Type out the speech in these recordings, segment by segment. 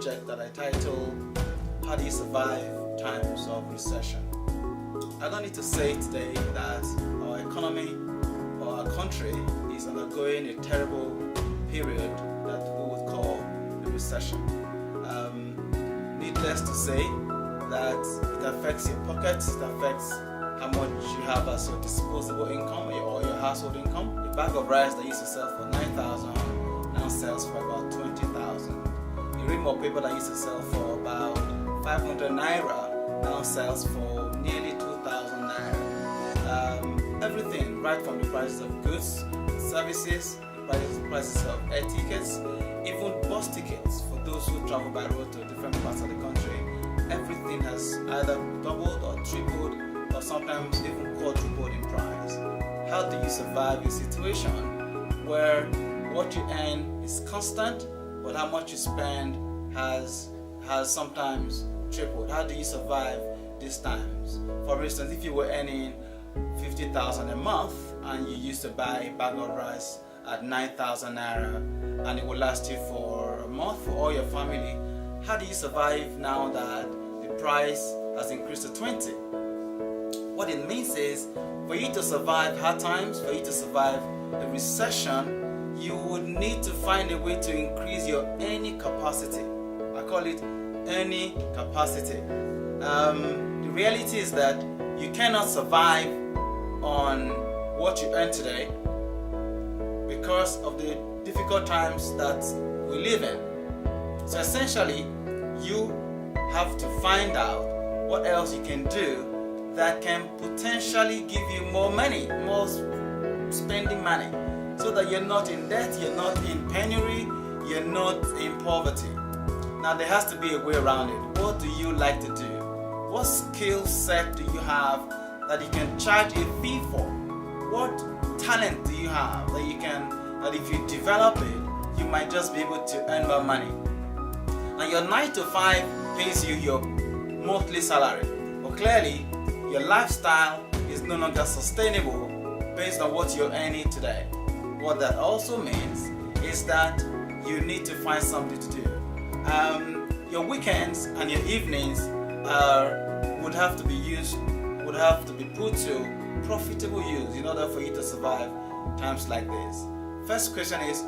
project that I titled How Do You Survive Times of Recession? I don't need to say today that our economy or our country is undergoing a terrible period that we would call a recession. Needless to say that it affects your pockets, it affects how much you have as your disposable income or your household income. A bag of rice that used to sell for 9,000 now sells for about 20,000. A ream of paper that used to sell for about 500 naira now sells for nearly 2,000 naira. Everything, right from the prices of goods, services, prices of air tickets, even bus tickets for those who travel by road to different parts of the country. Everything has either doubled or tripled or sometimes even quadrupled in price. How do you survive a situation where what you earn is constant, but how much you spend has sometimes tripled? How do you survive these times? For instance, if you were earning 50,000 a month and you used to buy a bag of rice at 9,000 naira and it will last you for a month for all your family, how do you survive now that the price has increased to 20? What it means is, for you to survive hard times, for you to survive a recession, you would need to find a way to increase your earning capacity. I call it earning capacity. The reality is that you cannot survive on what you earn today because of the difficult times that we live in. So essentially, you have to find out what else you can do that can potentially give you more money, more spending money, so that you're not in debt, you're not in penury, you're not in poverty. Now there has to be a way around it. What do you like to do? What skill set do you have that you can charge a fee for? What talent do you have that if you develop it, you might just be able to earn more money? Now your 9 to 5 pays you your monthly salary, but clearly your lifestyle is no longer sustainable based on what you're earning today. What that also means is that you need to find something to do. Your weekends and your evenings would have to be put to profitable use in order for you to survive times like this. First question is,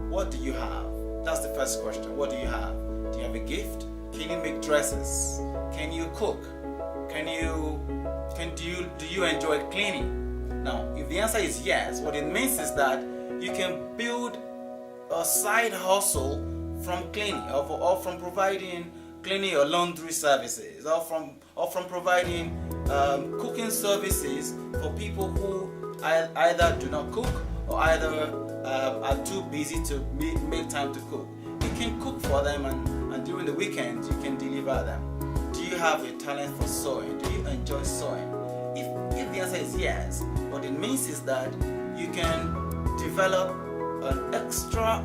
what do you have? That's the first question. What do you have? Do you have a gift? Can you make dresses? Can you cook? Do you enjoy cleaning? Now, if the answer is yes, what it means is that you can build a side hustle from cleaning or from providing cleaning or laundry services or from providing cooking services for people who either do not cook or either are too busy to make time to cook. You can cook for them and during the weekends you can deliver them. Do you have a talent for sewing? Do you enjoy sewing? If the answer is yes, what it means is that you can develop an extra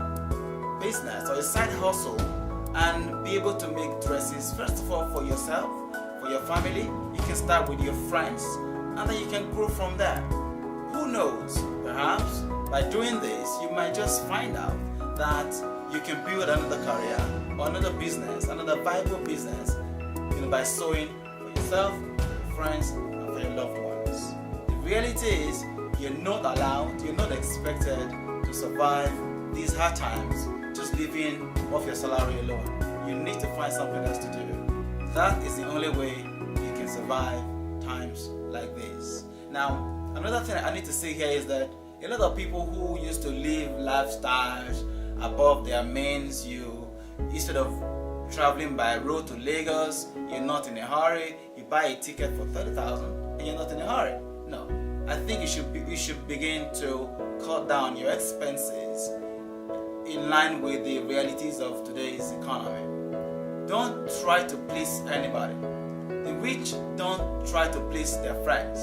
business or a side hustle and be able to make dresses, first of all for yourself, for your family. You can start with your friends and then you can grow from there. Who knows, perhaps by doing this you might just find out that you can build another career or another business, another viable business, by sewing for yourself, your friends, and for your loved ones. The reality is you're not allowed, you're not expected to survive these hard times just living off your salary alone. You need to find something else to do. That is the only way you can survive times like this. Now, another thing I need to say here is that a lot of people who used to live lifestyles above their means, instead of traveling by road to Lagos, you're not in a hurry, you buy a ticket for 30,000 and you're not in a hurry. No, I think you should begin to cut down your expenses in line with the realities of today's economy. Don't try to please anybody. The rich don't try to please their friends.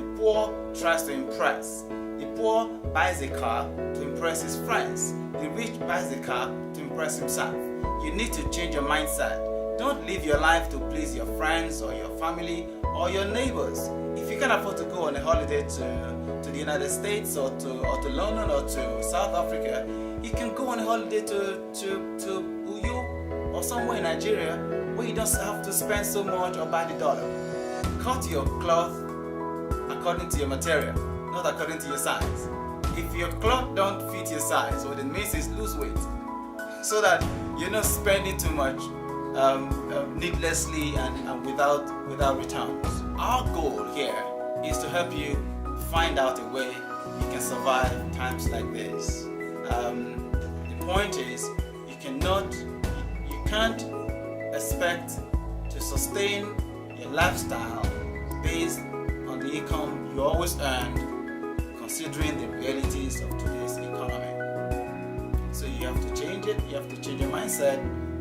The poor tries to impress. The poor buys a car to impress his friends. The rich buys a car to impress himself. You need to change your mindset. Don't live your life to please your friends or your family or your neighbors. If you can afford to go on a holiday to the United States or to London or to South Africa, you can go on a holiday to Uyo or somewhere in Nigeria where you don't have to spend so much or buy the dollar. Cut your cloth according to your material, not according to your size. If your cloth don't fit your size, what it means is lose weight, so that you're not spending too much needlessly and without returns. Our goal here is to help you find out a way you can survive times like this. The point is, you can't expect to sustain your lifestyle based on the income you always earned, considering the realities of today's economy. So you have to change it, you have to change your mindset,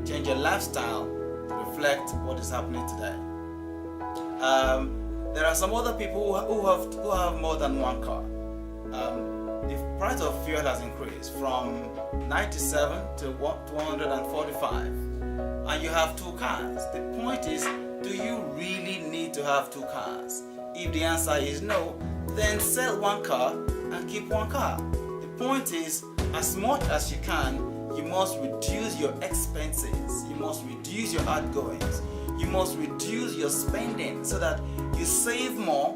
change your lifestyle to reflect what is happening today. There are some other people who have more than one car. The price of fuel has increased from 97 to 145, and you have two cars. The point is, do you really need to have two cars? If the answer is no, then sell one car and keep one car. The point is, as much as you can, you must reduce your expenses, you must reduce your outgoings, you must reduce your spending so that you save more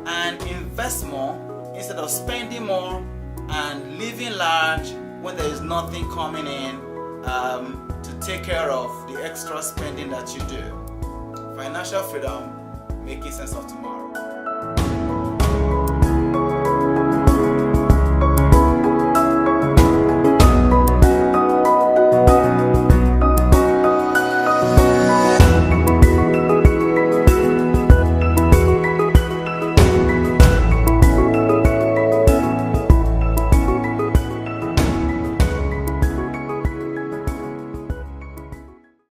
and invest more instead of spending more and living large when there is nothing coming in to take care of the extra spending that you do. Financial freedom, making sense of tomorrow.